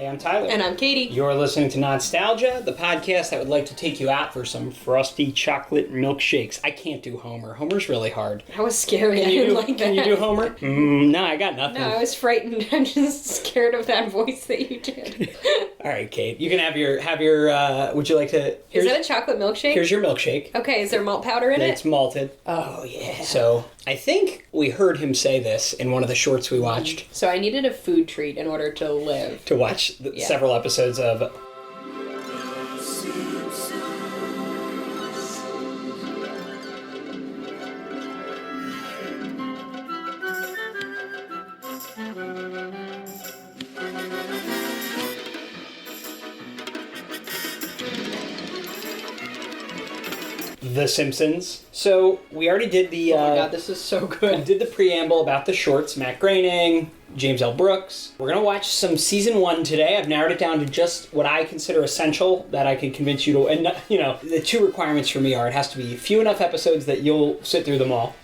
I'm Tyler. And I'm Katie. You're listening to Not-Stalgia, the podcast that would like to take you out for some frosty chocolate milkshakes. I can't do Homer. Homer's really hard. That was scary. I didn't like that. Can you do Homer? No, I got nothing. No, I was frightened. I'm just scared of that voice that you did. All right, Kate. You can have your. Would you like to? Is that a chocolate milkshake? Here's your milkshake. Okay, is there malt powder in it? It's malted. Oh, yeah. So I think we heard him say this in one of the shorts we watched. So I needed a food treat in order to live. To watch several episodes of The Simpsons. So we already did the... oh my god, this is so good. Did the preamble about the shorts, Matt Groening, James L. Brooks. We're going to watch some season 1 today. I've narrowed it down to just what I consider essential that I can convince you to... And, the two requirements for me are it has to be few enough episodes that you'll sit through them all,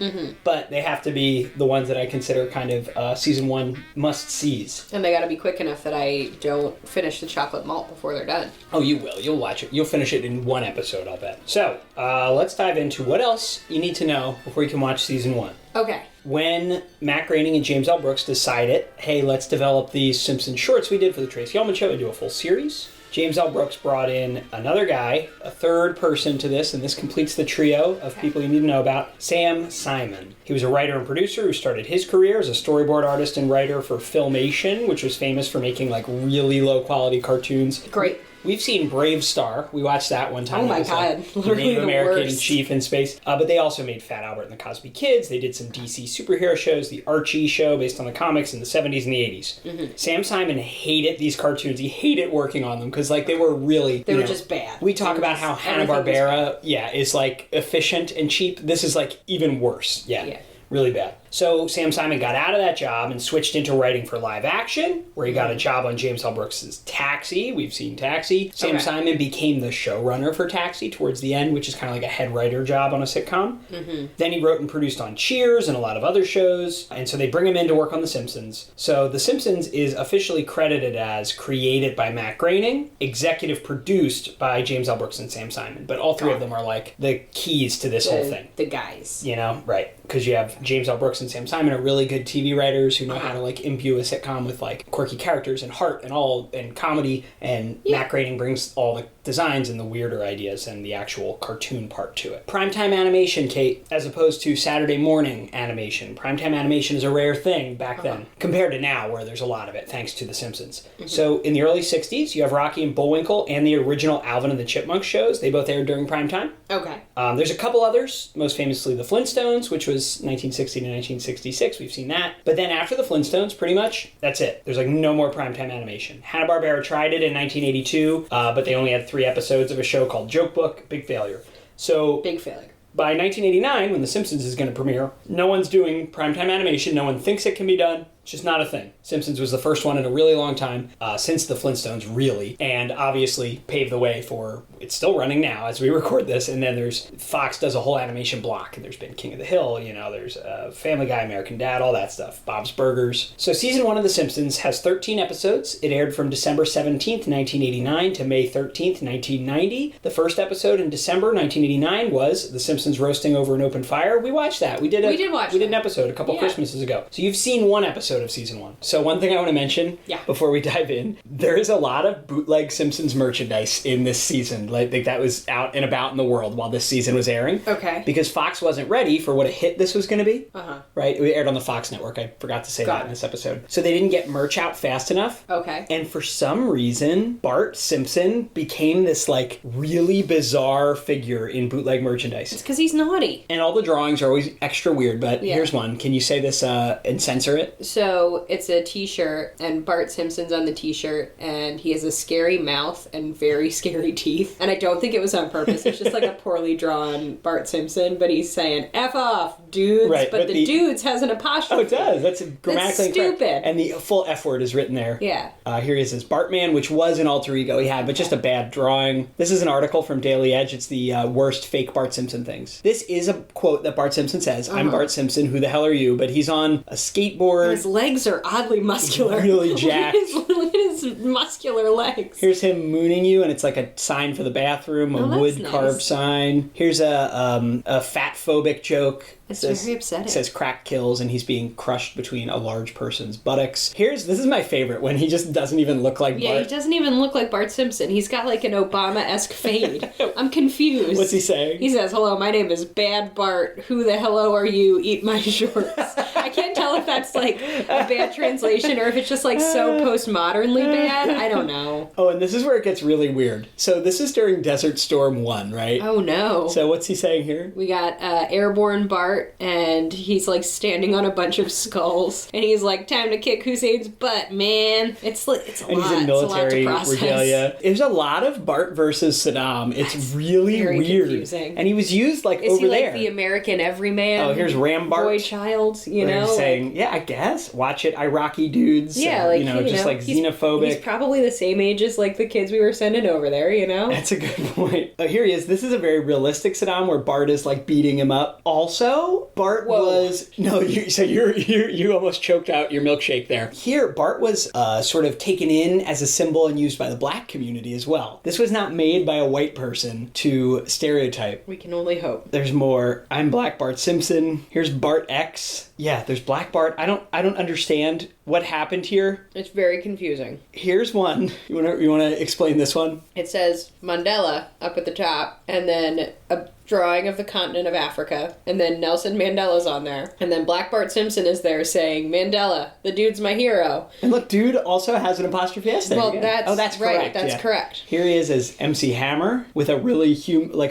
but they have to be the ones that I consider kind of season 1 must-sees. And they gotta be quick enough that I don't finish the chocolate malt before they're done. Oh, you will. You'll watch it. You'll finish it in one episode, I'll bet. So, let's dive into what else you need to know before you can watch season 1. Okay. When Matt Groening and James L. Brooks decided, hey, let's develop these Simpsons shorts we did for the Tracy Ullman Show and do a full series, James L. Brooks brought in another guy, a third person to this, and this completes the trio of people you need to know about, Sam Simon. He was a writer and producer who started his career as a storyboard artist and writer for Filmation, which was famous for making like really low-quality cartoons. Great. We've seen Brave Star. We watched that one time. Oh my god. Literally Native American worst. chief in space. But they also made Fat Albert and the Cosby Kids. They did some DC superhero shows, the Archie show based on the comics in the 70s and the 80s. Mm-hmm. Sam Simon hated these cartoons. He hated working on them because like they were really... They were just bad. We talk about how Hanna-Barbera is like efficient and cheap. This is like even worse. Yeah. Really bad. So Sam Simon got out of that job and switched into writing for live action, where he got a job on James L. Brooks' Taxi. We've seen Taxi. Sam Simon became the showrunner for Taxi towards the end, which is kind of like a head writer job on a sitcom. Mm-hmm. Then he wrote and produced on Cheers and a lot of other shows, and so they bring him in to work on The Simpsons. So The Simpsons is officially credited as created by Matt Groening, executive produced by James L. Brooks and Sam Simon, but all three of them are like the keys to this whole thing. The guys. You know, right. Because you have James L. Brooks and Sam Simon are really good TV writers who know how to like imbue a sitcom with like quirky characters and heart and comedy, and Matt Groening brings all the designs and the weirder ideas and the actual cartoon part to it. Primetime animation, Kate, as opposed to Saturday morning animation. Primetime animation is a rare thing back then compared to now where there's a lot of it thanks to The Simpsons. Mm-hmm. So in the early 60s, you have Rocky and Bullwinkle and the original Alvin and the Chipmunks shows. They both aired during primetime. Okay. There's a couple others, most famously The Flintstones, which was 1960 to 1966. We've seen that. But then after The Flintstones, pretty much, that's it. There's like no more primetime animation. Hanna-Barbera tried it in 1982, but they only had 3 episodes of a show called Joke Book. Big failure. So big failure. By 1989, when The Simpsons is going to premiere, no one's doing primetime animation. No one thinks it can be done. It's just not a thing. Simpsons was the first one in a really long time, since The Flintstones, really, and obviously paved the way for, it's still running now as we record this, and then there's, Fox does a whole animation block, and there's been King of the Hill, there's Family Guy, American Dad, all that stuff, Bob's Burgers. So season 1 of The Simpsons has 13 episodes. It aired from December 17th, 1989 to May 13th, 1990. The first episode in December 1989 was The Simpsons roasting over an open fire. We watched that. We did an episode a couple Christmases ago. So you've seen one episode of season 1. So one thing I want to mention before we dive in, there is a lot of bootleg Simpsons merchandise in this season. Like that was out and about in the world while this season was airing. Okay. Because Fox wasn't ready for what a hit this was going to be. Uh-huh. Right? It aired on the Fox network. I forgot to say that in this episode. So they didn't get merch out fast enough. Okay. And for some reason, Bart Simpson became this like really bizarre figure in bootleg merchandise. It's because he's naughty. And all the drawings are always extra weird, but here's one. Can you say this and censor it? So it's a t-shirt, and Bart Simpson's on the t-shirt, and he has a scary mouth and very scary teeth. And I don't think it was on purpose. It's just like a poorly drawn Bart Simpson, but he's saying, F off, dudes. Right, but the dudes has an apostrophe. Oh, it does. That's grammatically stupid. Correct. And the full F word is written there. Yeah. Here he is, Bartman, which was an alter ego he had, but just a bad drawing. This is an article from Daily Edge. It's the worst fake Bart Simpson things. This is a quote that Bart Simpson says. I'm Bart Simpson. Who the hell are you? But he's on a skateboard. His legs are oddly muscular. Really jacked. Look at his muscular legs. Here's him mooning you, and it's like a sign for the bathroom, a wood-carved sign. Here's a fat-phobic joke. It's very upsetting. It says crack kills, and he's being crushed between a large person's buttocks. This is my favorite, when he just doesn't even look like Bart. Yeah, he doesn't even look like Bart Simpson. He's got like an Obama-esque fade. I'm confused. What's he saying? He says, "Hello, my name is Bad Bart. Who the hello are you? Eat my shorts." I can't tell if that's like a bad translation or if it's just like so postmodernly bad. I don't know. Oh, and this is where it gets really weird. So this is during Desert Storm 1, right? Oh, no. So what's he saying here? We got Airborne Bart, and he's like standing on a bunch of skulls, and he's like, "Time to kick Hussein's butt, man." It's a lot. And he's in military it's a lot to process. regalia. There's a lot of Bart versus Saddam. It's really very weird. confusing. And he was used like Is over he like there. the American everyman? Oh, here's Ram Bart. Boy child, you They're know? saying, yeah, I guess. Watch it, Iraqi dudes. Yeah, like, just like he's xenophobic. probably the same age as like the kids we were sending over there, you know? That's a good point. Oh, here he is. This is a very realistic Saddam where Bart is like beating him up. Also, Bart was you almost choked out your milkshake there. Here, Bart was sort of taken in as a symbol and used by the black community as well. This was not made by a white person to stereotype. We can only hope. There's more. I'm Black Bart Simpson. Here's Bart X. Yeah, there's Black Bart. I don't understand what happened here. It's very confusing. Here's one. You wanna explain this one? It says Mandela up at the top, and then a drawing of the continent of Africa, and then Nelson Mandela's on there, and then Black Bart Simpson is there saying, "Mandela, the dude's my hero." And look, dude also has an apostrophe S there. Well, again. that's right. correct. That's correct. Here he is as MC Hammer with a really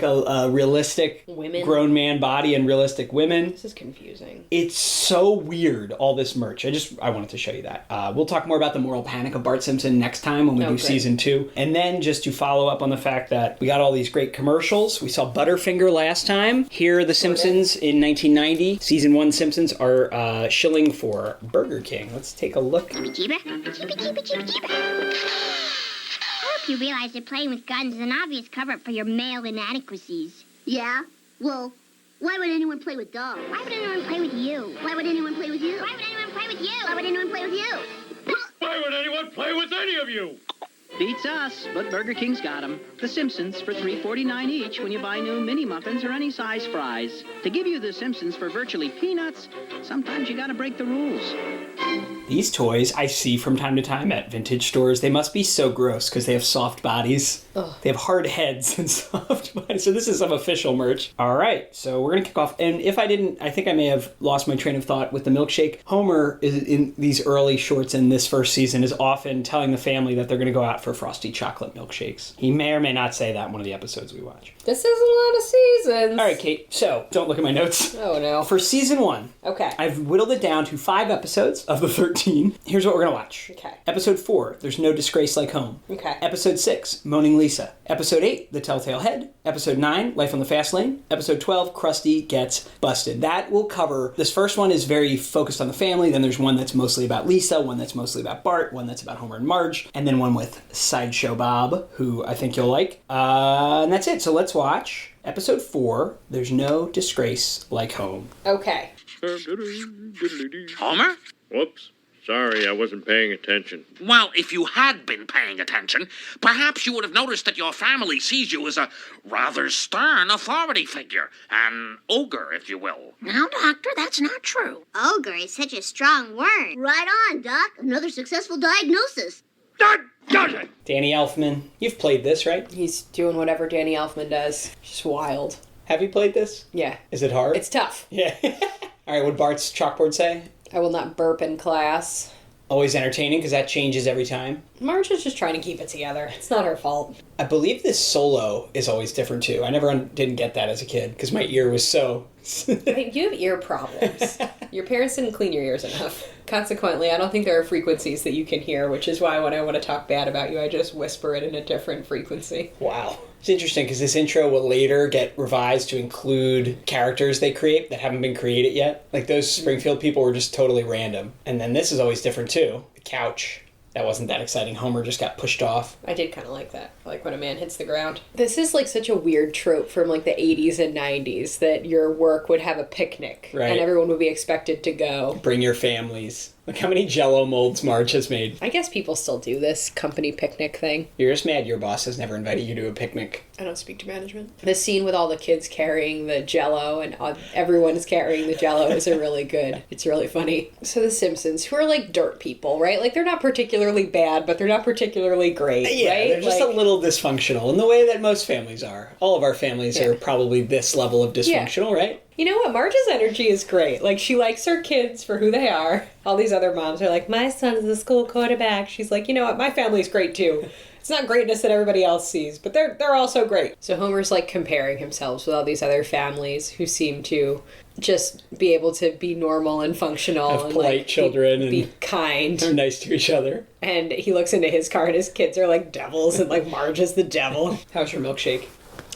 a realistic grown man body and realistic women. This is confusing. It's so weird, all this merch. I wanted to show you that. We'll talk more about the moral panic of Bart Simpson next time when we do season 2. And then just to follow up on the fact that we got all these great commercials. We saw Butterfinger last time. Here are the Simpsons in 1990. Season 1 Simpsons are shilling for Burger King. Let's take a look. I hope you realize that playing with guns is an obvious cover-up for your male inadequacies. Yeah? Well, why would anyone play with dogs? Why would anyone play with you? Why would anyone play with you? Why would anyone play with you? Why would anyone play with you? Why would anyone play with any of you? Beats us, but Burger King's got 'em. The Simpsons for $3.49 each when you buy new mini muffins or any size fries. To give you the Simpsons for virtually peanuts, sometimes you gotta break the rules. These toys I see from time to time at vintage stores. They must be so gross because they have soft bodies. Ugh. They have hard heads and soft bodies. So this is some official merch. All right, so we're going to kick off. And if I didn't, I think I may have lost my train of thought with the milkshake. Homer, is in these early shorts in this first season, is often telling the family that they're going to go out for frosty chocolate milkshakes. He may or may not say that in one of the episodes we watch. This is a lot of seasons. All right, Kate. So don't look at my notes. Oh, no. For season 1, Okay. I've whittled it down to 5 episodes of the 13. Here's what we're going to watch. Okay. Episode 4, There's No Disgrace Like Home. Okay. Episode 6, Moaning Lisa. Episode 8, The Telltale Head. Episode 9, Life on the Fast Lane. Episode 12, Krusty Gets Busted. That will cover, this first one is very focused on the family, then there's one that's mostly about Lisa, one that's mostly about Bart, one that's about Homer and Marge, and then one with Sideshow Bob, who I think you'll like. And that's it, so let's watch Episode 4, There's No Disgrace Like Home. Okay. Homer? Whoops. Sorry, I wasn't paying attention. Well, if you had been paying attention, perhaps you would have noticed that your family sees you as a rather stern authority figure. An ogre, if you will. Now, Doctor, that's not true. Ogre is such a strong word. Right on, Doc. Another successful diagnosis. Danny Elfman, you've played this, right? He's doing whatever Danny Elfman does. Just wild. Have you played this? Yeah. Is it hard? It's tough. Yeah. All right, what Bart's chalkboard say? I will not burp in class. Always entertaining because that changes every time. Marge is just trying to keep it together. It's not her fault. I believe this solo is always different too. I never didn't get that as a kid because my ear was so... You have ear problems. Your parents didn't clean your ears enough. Consequently, I don't think there are frequencies that you can hear, which is why when I want to talk bad about you, I just whisper it in a different frequency. Wow. It's interesting because this intro will later get revised to include characters they create that haven't been created yet. Like those Springfield people were just totally random. And then this is always different too. The couch. That wasn't that exciting. Homer just got pushed off. I did kind of like that. Like when a man hits the ground. This is like such a weird trope from like the 80s and 90s that your work would have a picnic. Right. And everyone would be expected to go. Bring your families. Look how many Jell-O molds Marge has made. I guess people still do this company picnic thing. You're just mad your boss has never invited you to a picnic. I don't speak to management. The scene with all the kids carrying the Jell-O and everyone is carrying the Jell-O is really good. It's really funny. So the Simpsons, who are like dirt people, right? Like they're not particularly bad, but they're not particularly great, Yeah, right? they're just a little dysfunctional in the way that most families are. All of our families are probably this level of dysfunctional, right? You know what? Marge's energy is great. Like, she likes her kids for who they are. All these other moms are like, my son's the school quarterback. She's like, you know what? My family's great, too. It's not greatness that everybody else sees, but they're also great. So Homer's, like, comparing himself with all these other families who seem to just be able to be normal and functional. Have and polite like, children. Be kind. They're nice to each other. And he looks into his car and his kids are like devils and, like, Marge is the devil. How's your milkshake?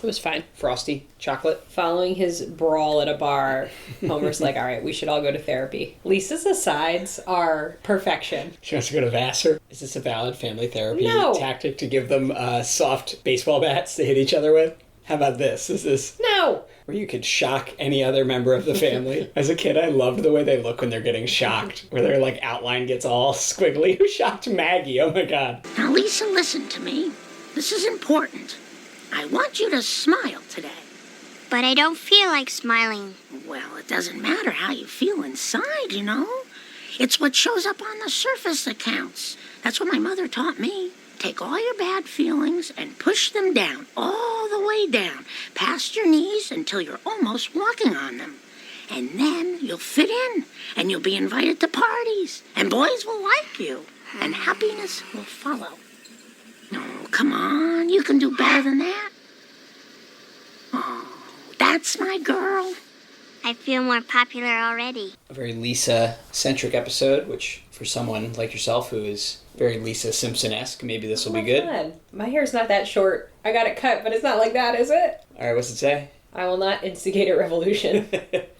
It was fine. Frosty? Chocolate? Following his brawl at a bar, Homer's like, all right, we should all go to therapy. Lisa's asides are perfection. She wants to go to Vassar. Is this a valid family therapy tactic to give them soft baseball bats to hit each other with? How about this? Is this... No! Where you could shock any other member of the family. As a kid, I loved the way they look when they're getting shocked. Where their, like, outline gets all squiggly. Who shocked Maggie? Oh, my God. Now, Lisa, listen to me. This is important. I want you to smile today. But I don't feel like smiling. Well, it doesn't matter how you feel inside, you know. It's what shows up on the surface that counts. That's what my mother taught me. Take all your bad feelings and push them down, all the way down, past your knees until you're almost walking on them. And then you'll fit in, and you'll be invited to parties, and boys will like you, and happiness will follow. Oh, come on, you can do better than that. Oh, that's my girl. I feel more popular already. A very Lisa-centric episode, which for someone like yourself who is very Lisa Simpson-esque, maybe this will be good. God. My hair's not that short. I got it cut, but it's not like that, is it? All right, what's it say? I will not instigate a revolution.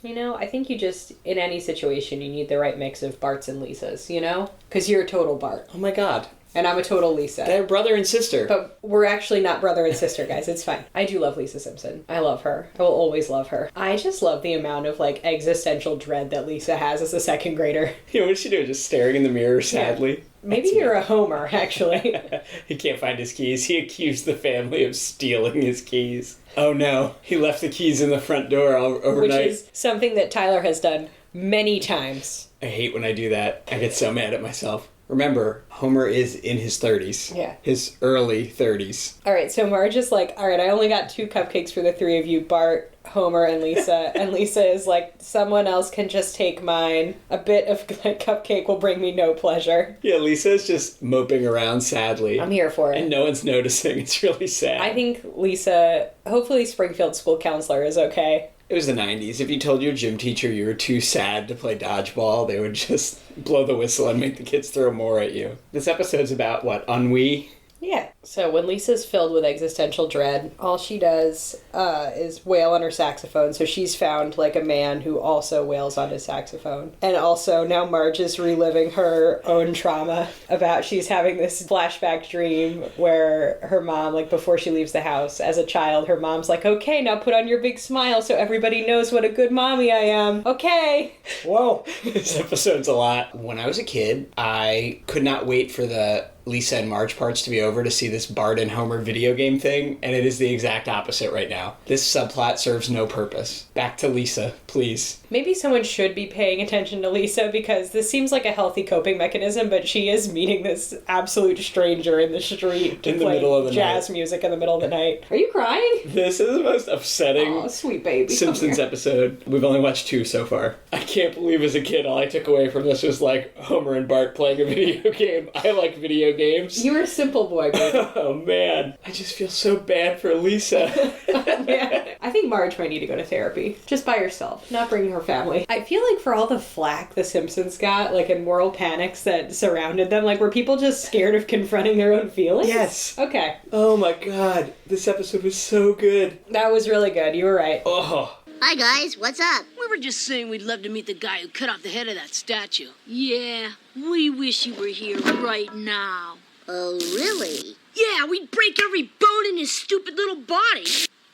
You know, I think you just, in any situation, you need the right mix of Barts and Lisas, you know? Because you're a total Bart. Oh my God. And I'm a total Lisa. They're brother and sister. But we're actually not brother and sister, guys. It's fine. I do love Lisa Simpson. I love her. I will always love her. I just love the amount of, like, existential dread that Lisa has as a second grader. You know, what is she doing? Just staring in the mirror sadly? Yeah. Maybe you're a Homer, actually. He can't find his keys. He accused the family of stealing his keys. Oh no, he left the keys in the front door overnight. Which is something that Tyler has done many times. I hate when I do that. I get so mad at myself. Remember, Homer is in his 30s. Yeah. His early 30s. All right, so Marge is like, all right, I only got 2 cupcakes for the 3 of you, Bart, Homer, and Lisa. And Lisa is like, someone else can just take mine. A bit of cupcake will bring me no pleasure. Yeah, Lisa's just moping around sadly. I'm here for it. And no one's noticing. It's really sad. I think Lisa, hopefully Springfield school counselor is okay. It was the 90s. If you told your gym teacher you were too sad to play dodgeball, they would just blow the whistle and make the kids throw more at you. This episode's about, what, ennui? Yeah. So when Lisa's filled with existential dread, all she does is wail on her saxophone. So she's found, like, a man who also wails on his saxophone. And also now Marge is reliving her own trauma about she's having this flashback dream where her mom, like, before she leaves the house, as a child, her mom's like, okay, now put on your big smile so everybody knows what a good mommy I am. Okay. Whoa. This episode's a lot. When I was a kid, I could not wait for the Lisa and Marge parts to be over to see this Bart and Homer video game thing, and it is the exact opposite right now. This subplot serves no purpose. Back to Lisa, please. Maybe someone should be paying attention to Lisa because this seems like a healthy coping mechanism, but she is meeting this absolute stranger in the street to in the play middle of the jazz night. music in the middle of the night. Are you crying? This is the most upsetting sweet baby. Simpsons episode. We've only watched 2 so far. I can't believe as a kid all I took away from this was like Homer and Bart playing a video game. I like video games. You were a simple boy, baby. Oh man, I just feel so bad for Lisa. Yeah. I think Marge might need to go to therapy. Just by herself, not bringing her family. I feel like for all the flack the Simpsons got, like in moral panics that surrounded them, like were people just scared of confronting their own feelings? Yes. Okay. Oh my god, this episode was so good. That was really good. You were right. Oh. Hi, guys. What's up? We were just saying we'd love to meet the guy who cut off the head of that statue. Yeah, we wish he were here right now. Oh, really? Yeah, we'd break every bone in his stupid little body.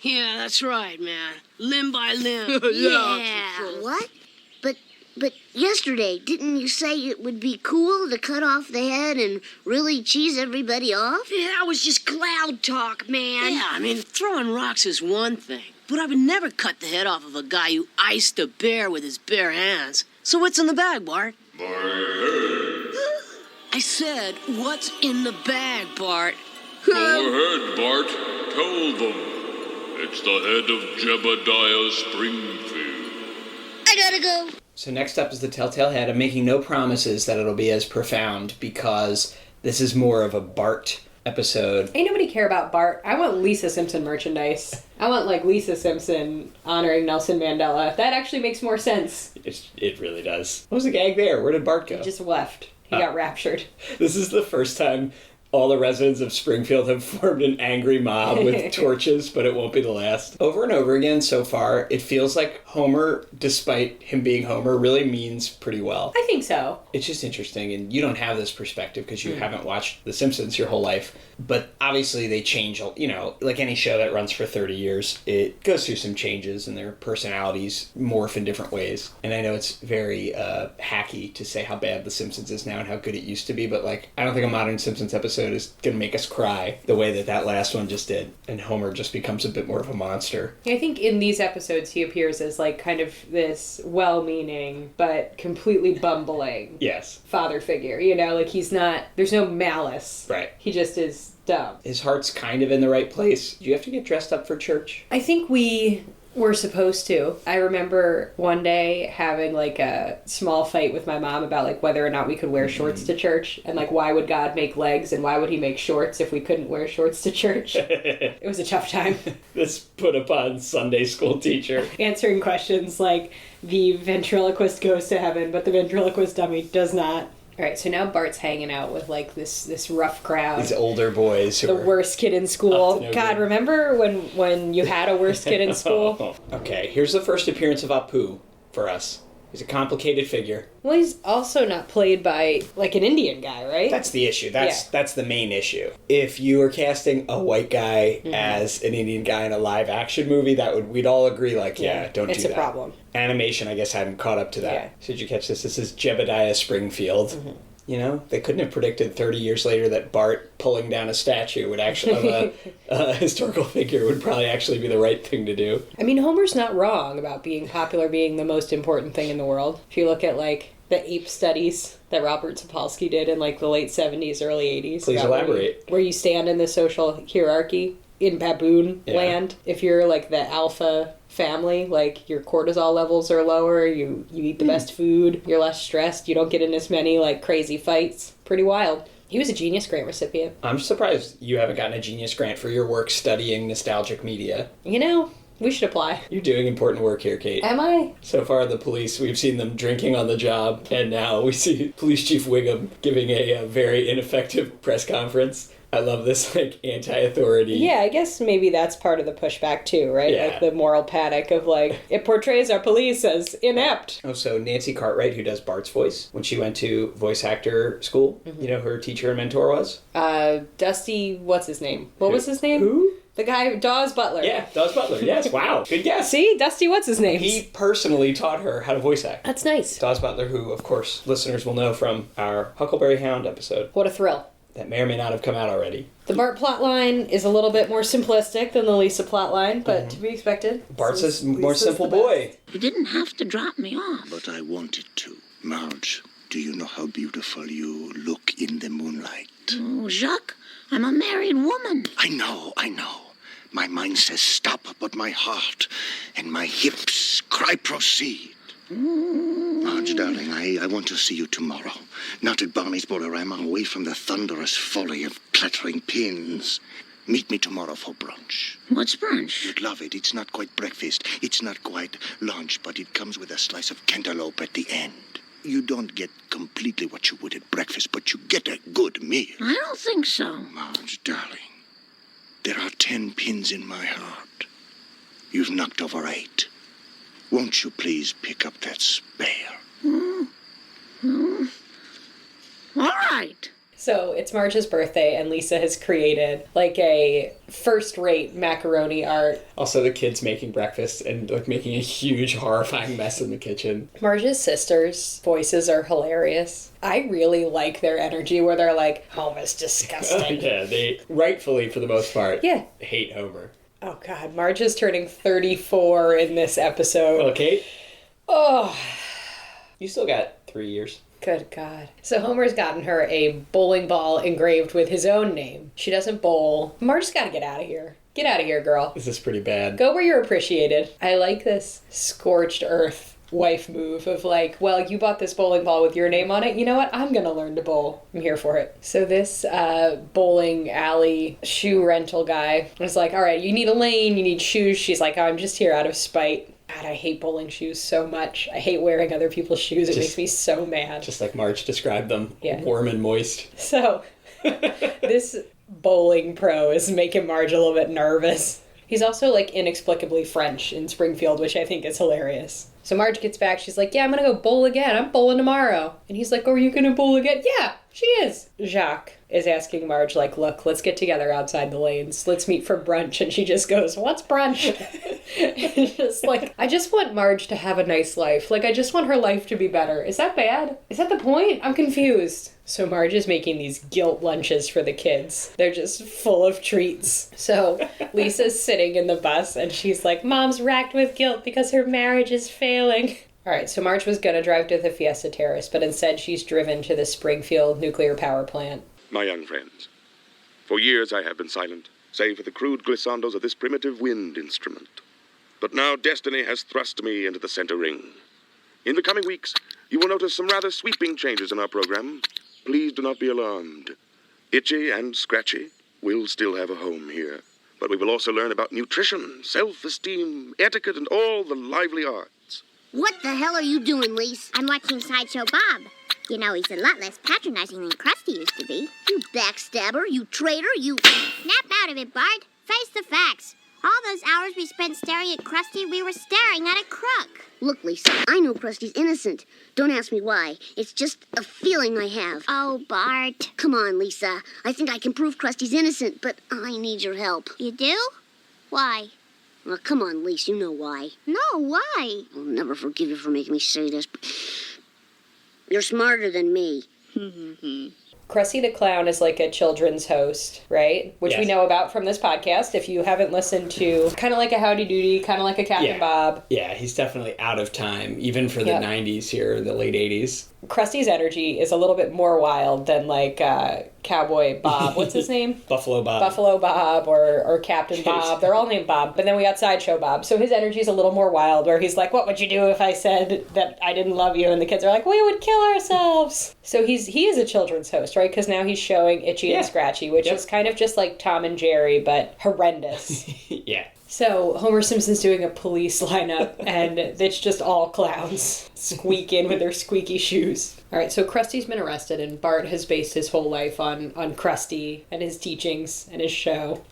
Yeah, that's right, man. Limb by limb. Yeah. What? But yesterday, didn't you say it would be cool to cut off the head and really cheese everybody off? Yeah, that was just cloud talk, man. Yeah, I mean, throwing rocks is one thing, but I would never cut the head off of a guy who iced a bear with his bare hands. So what's in the bag, Bart? My head. I said, what's in the bag, Bart? Go ahead, Bart. Tell them. It's the head of Jebediah Springfield. I gotta go. So next up is the Telltale Head. I'm making no promises that it'll be as profound because this is more of a Bart episode. Ain't nobody care about Bart. I want Lisa Simpson merchandise. I want, like, Lisa Simpson honoring Nelson Mandela. That actually makes more sense. It really does. What was the gag there? Where did Bart go? He just left. He got raptured. This is the first time all the residents of Springfield have formed an angry mob with torches, but it won't be the last. Over and over again so far, it feels like Homer, despite him being Homer, really means pretty well. I think so. It's just interesting, and you don't have this perspective because you haven't watched The Simpsons your whole life. But obviously they change, you know, like any show that runs for 30 years, it goes through some changes and their personalities morph in different ways. And I know it's very hacky to say how bad The Simpsons is now and how good it used to be, but like, I don't think a modern Simpsons episode is going to make us cry the way that last one just did. And Homer just becomes a bit more of a monster. I think in these episodes he appears as like kind of this well-meaning but completely bumbling father figure. You know, like there's no malice. Right. He just is dumb. His heart's kind of in the right place. Do you have to get dressed up for church? I think we were supposed to. I remember one day having like a small fight with my mom about like whether or not we could wear shorts to church and like why would God make legs and why would he make shorts if we couldn't wear shorts to church. It was a tough time. This put upon Sunday school teacher. Answering questions like the ventriloquist goes to heaven but the ventriloquist dummy does not. All right, so now Bart's hanging out with, like, this rough crowd. These older boys who the are worst kid in school. no God, good. remember when you had a worst kid in school? Okay, here's the first appearance of Apu for us. He's a complicated figure. Well, he's also not played by, like, an Indian guy, right? That's the issue. That's the main issue. If you were casting a white guy as an Indian guy in a live action movie, we'd all agree, like, don't do that. It's a problem. Animation, I guess, hadn't caught up to that. Yeah. So did you catch this? This is Jebediah Springfield. You know, they couldn't have predicted 30 years later that Bart pulling down a statue would actually, a historical figure would probably actually be the right thing to do. I mean, Homer's not wrong about being popular being the most important thing in the world. If you look at, like, the ape studies that Robert Sapolsky did in, like, the late 70s, early 80s. Please elaborate. Where you stand in the social hierarchy in baboon land. If you're, like, the alpha family, like, your cortisol levels are lower, you eat the best food, you're less stressed, you don't get in as many, like, crazy fights. Pretty wild. He was a Genius Grant recipient. I'm surprised you haven't gotten a Genius Grant for your work studying nostalgic media. You know, we should apply. You're doing important work here, Kate. Am I? So far, the police, we've seen them drinking on the job, and now we see Police Chief Wiggum giving a very ineffective press conference. I love this, like, anti-authority. Yeah, I guess maybe that's part of the pushback, too, right? Yeah. Like, the moral panic of, like, it portrays our police as inept. Oh, so Nancy Cartwright, who does Bart's voice, when she went to voice actor school, you know who her teacher and mentor was? Dusty, what's his name? What was his name? Who? The guy, Dawes Butler. Yeah, Dawes Butler. Yes, wow. Good guess. See? Dusty, what's his name? He personally taught her how to voice act. That's nice. Dawes Butler, who, of course, listeners will know from our Huckleberry Hound episode. What a thrill. That may or may not have come out already. The Bart plotline is a little bit more simplistic than the Lisa plotline, but to be expected. Bart's a more simple boy. You didn't have to drop me off. But I wanted to. Marge, do you know how beautiful you look in the moonlight? Oh, Jacques, I'm a married woman. I know. My mind says stop, but my heart and my hips cry proceed. Marge, darling, I want to see you tomorrow. Not at Barney's Bolorama, away from the thunderous folly of clattering pins. Meet me tomorrow for brunch. What's brunch? You'd love it. It's not quite breakfast. It's not quite lunch, but it comes with a slice of cantaloupe at the end. You don't get completely what you would at breakfast, but you get a good meal. I don't think so. Marge, darling, there are 10 pins in my heart. You've knocked over 8. Won't you please pick up that spare? All right. So it's Marge's birthday, and Lisa has created like a first-rate macaroni art. Also, the kids making breakfast and like making a huge, horrifying mess in the kitchen. Marge's sisters' voices are hilarious. I really like their energy where they're like, Homer's disgusting. Yeah, they rightfully, for the most part, hate Homer. Oh, God. Marge is turning 34 in this episode. Okay. Oh. You still got 3 years. Good God. So Homer's gotten her a bowling ball engraved with his own name. She doesn't bowl. Marge's got to get out of here. Get out of here, girl. This is pretty bad. Go where you're appreciated. I like this scorched earth wife move of like, well, you bought this bowling ball with your name on it. You know what? I'm going to learn to bowl. I'm here for it. So this bowling alley shoe rental guy was like, all right, you need a lane, you need shoes. She's like, oh, I'm just here out of spite. God, I hate bowling shoes so much. I hate wearing other people's shoes. It makes me so mad. Just like Marge described them. Yeah. Warm and moist. So, this bowling pro is making Marge a little bit nervous. He's also, like, inexplicably French in Springfield, which I think is hilarious. So Marge gets back. She's like, yeah, I'm going to go bowl again. I'm bowling tomorrow. And he's like, oh, are you going to bowl again? Yeah, she is. Jacques is asking Marge, like, look, let's get together outside the lanes. Let's meet for brunch. And she just goes, what's brunch? It's just like, I just want Marge to have a nice life. Like, I just want her life to be better. Is that bad? Is that the point? I'm confused. So Marge is making these guilt lunches for the kids. They're just full of treats. So Lisa's sitting in the bus and she's like, Mom's racked with guilt because her marriage is failing. All right, so Marge was going to drive to the Fiesta Terrace, but instead she's driven to the Springfield nuclear power plant. My young friends, for years I have been silent, save for the crude glissandos of this primitive wind instrument. But now destiny has thrust me into the center ring. In the coming weeks, you will notice some rather sweeping changes in our program. Please do not be alarmed. Itchy and Scratchy will still have a home here. But we will also learn about nutrition, self-esteem, etiquette, and all the lively arts. What the hell are you doing, Lise? I'm watching Sideshow Bob. You know, he's a lot less patronizing than Krusty used to be. You backstabber, you traitor, you... Snap out of it, Bart. Face the facts. All those hours we spent staring at Krusty, we were staring at a crook. Look, Lisa, I know Krusty's innocent. Don't ask me why. It's just a feeling I have. Oh, Bart. Come on, Lisa. I think I can prove Krusty's innocent, but I need your help. You do? Why? Well, come on, Lisa, you know why. No, why? I'll never forgive you for making me say this, but... You're smarter than me. Krusty the Clown is like a children's host, right? Which we know about from this podcast. If you haven't listened to, kind of like a Howdy Doody, kind of like a Captain Bob. Yeah, he's definitely out of time, even for the 90s here, the late 80s. Krusty's energy is a little bit more wild than like Cowboy Bob. What's his name? Buffalo Bob. Buffalo Bob or Captain Bob. They're all named Bob. But then we got Sideshow Bob. So his energy is a little more wild, where he's like, what would you do if I said that I didn't love you? And the kids are like, we would kill ourselves. So he is a children's host, right? Because now he's showing Itchy and Scratchy, which is kind of just like Tom and Jerry, but horrendous. Yeah. So Homer Simpson's doing a police lineup, and it's just all clowns squeak in with their squeaky shoes. All right, so Krusty's been arrested, and Bart has based his whole life on Krusty and his teachings and his show.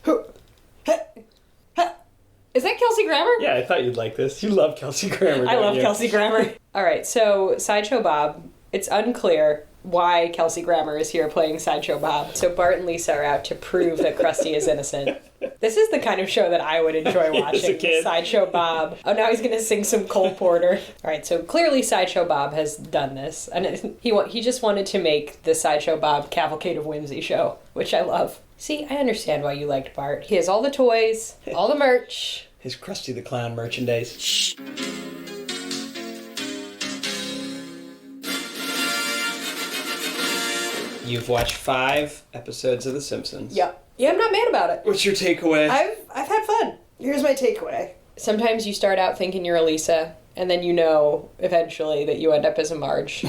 Is that Kelsey Grammer? Yeah, I thought you'd like this. You love Kelsey Grammer, I love you? Kelsey Grammer. All right, so Sideshow Bob, it's unclear why Kelsey Grammer is here playing Sideshow Bob. So Bart and Lisa are out to prove that Krusty is innocent. This is the kind of show that I would enjoy watching. Sideshow Bob. Oh, now he's going to sing some Cole Porter. All right, so clearly Sideshow Bob has done this. And he just wanted to make the Sideshow Bob Cavalcade of Whimsy show, which I love. See, I understand why you liked Bart. He has all the toys, all the merch. His Krusty the Clown merchandise. Shh. You've watched 5 episodes of The Simpsons. Yep. Yeah, I'm not mad about it. What's your takeaway? I've had fun. Here's my takeaway. Sometimes you start out thinking you're a Lisa, and then you know eventually that you end up as a Marge.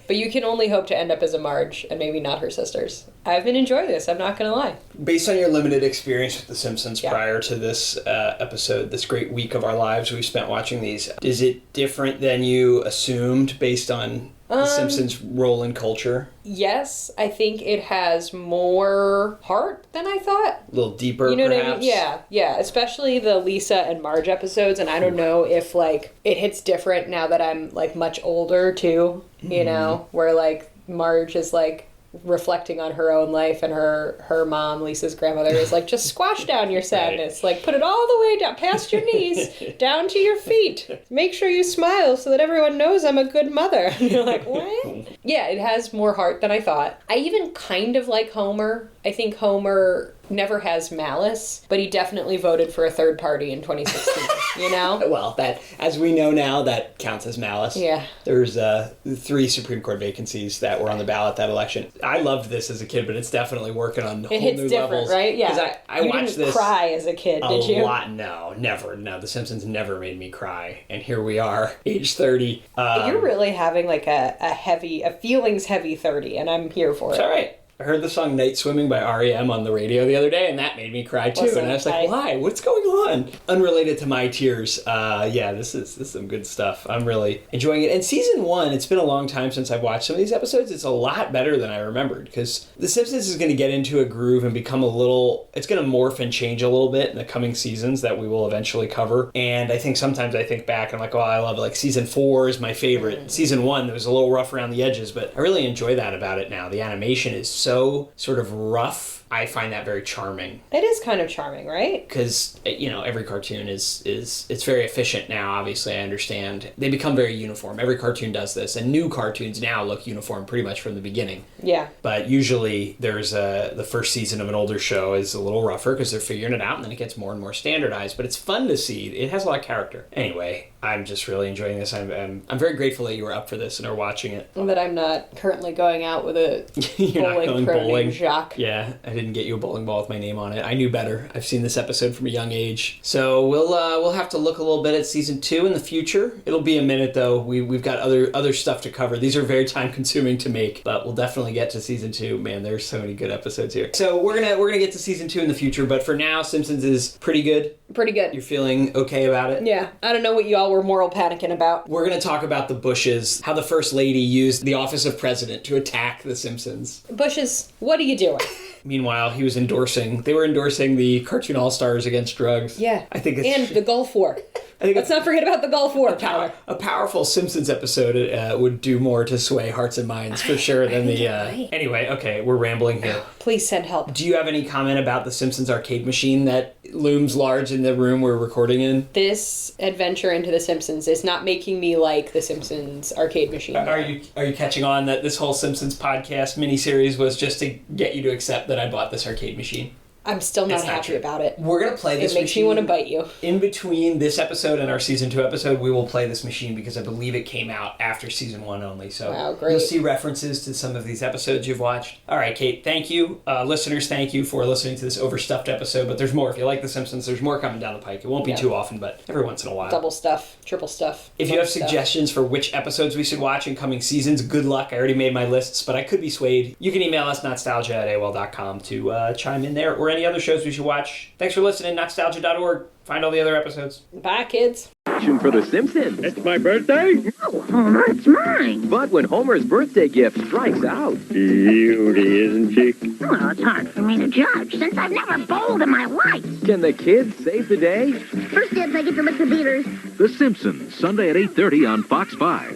But you can only hope to end up as a Marge, and maybe not her sisters. I've been enjoying this, I'm not going to lie. Based on your limited experience with The Simpsons prior to this episode, this great week of our lives we've spent watching these, is it different than you assumed based on The Simpsons' role in culture? Yes, I think it has more heart than I thought. A little deeper, you know perhaps? what I mean? Yeah, especially the Lisa and Marge episodes, and I don't know if, like, it hits different now that I'm, like, much older, too, you know, where, like, Marge is, like, reflecting on her own life, and her mom, Lisa's grandmother, is like, just squash down your sadness. Like, put it all the way down, past your knees, down to your feet. Make sure you smile so that everyone knows I'm a good mother. And you're like, what? Yeah, it has more heart than I thought. I even kind of like Homer. I think Homer never has malice, but he definitely voted for a third party in 2016, you know? Well, that, as we know now, that counts as malice. Yeah. There's 3 Supreme Court vacancies that were on the ballot that election. I loved this as a kid, but it's definitely working on whole new levels. It hits different, right? Yeah. Because I you watched didn't this cry as a kid, did you? A lot. No, never. No, The Simpsons never made me cry. And here we are, age 30. You're really having like a feelings heavy 30, and I'm here for it. It's all right. I heard the song Night Swimming by R.E.M. on the radio the other day, and that made me cry too. Listen, and I was like, why? What's going on? Unrelated to my tears. Yeah, this is some good stuff. I'm really enjoying it. And season 1, it's been a long time since I've watched some of these episodes. It's a lot better than I remembered, because The Simpsons is going to get into a groove and become it's going to morph and change a little bit in the coming seasons that we will eventually cover. And I think sometimes I think back and I'm like, oh, I love it. Like season 4 is my favorite. Season 1, it was a little rough around the edges, but I really enjoy that about it now. The animation is so sort of rough. I find that very charming. It is kind of charming, right? Because, every cartoon is it's very efficient now, obviously, I understand. They become very uniform. Every cartoon does this, and new cartoons now look uniform pretty much from the beginning. Yeah. But usually there's the first season of an older show is a little rougher because they're figuring it out, and then it gets more and more standardized. But it's fun to see. It has a lot of character. Anyway, I'm just really enjoying this. I'm very grateful that you were up for this and are watching it. That I'm not currently going out with a You're not going pro bowling. named Jacques. Yeah, I didn't get you a bowling ball with my name on it. I knew better. I've seen this episode from a young age. So we'll have to look a little bit at season 2 in the future. It'll be a minute though. We've got other stuff to cover. These are very time consuming to make, but we'll definitely get to season 2. Man, there's so many good episodes here. So we're gonna get to season 2 in the future, but for now, Simpsons is pretty good. Pretty good. You're feeling okay about it? Yeah. I don't know what you all were moral panicking about. We're going to talk about the Bushes, how the First Lady used the office of president to attack the Simpsons. Bushes, what are you doing? Meanwhile, they were endorsing the Cartoon All-Stars against drugs. Yeah. I think and the Gulf War. Let's not forget about the Gulf War, Tyler. A powerful Simpsons episode would do more to sway hearts and minds, for sure, than the... Anyway, okay, we're rambling here. Please send help. Do you have any comment about the Simpsons arcade machine that looms large in the room we're recording in? This adventure into The Simpsons is not making me like the Simpsons arcade machine. Are you catching on that this whole Simpsons podcast miniseries was just to get you to accept that I bought this arcade machine? I'm still not happy about it. We're going to play this machine. It makes me want to bite you. In between this episode and our season 2 episode, we will play this machine because I believe it came out after season 1 only. So wow, great. You'll see references to some of these episodes you've watched. All right, Kate, thank you. Listeners, thank you for listening to this overstuffed episode. But there's more. If you like The Simpsons, there's more coming down the pike. It won't be too often, but every once in a while. Double stuff, triple stuff. If you have suggestions for which episodes we should watch in coming seasons, good luck. I already made my lists, but I could be swayed. You can email us, Not-Stalgia@AOL.com, to chime in there, or any other shows we should watch. Thanks for listening. Not-Stalgia.org. Find all the other episodes. Bye, kids. For The Simpsons. It's my birthday? No, Homer, it's mine. But when Homer's birthday gift strikes out... Beauty, isn't she? Well, it's hard for me to judge since I've never bowled in my life. Can the kids save the day? First dibs, I get to lick the beaters. The Simpsons, Sunday at 8:30 on Fox 5.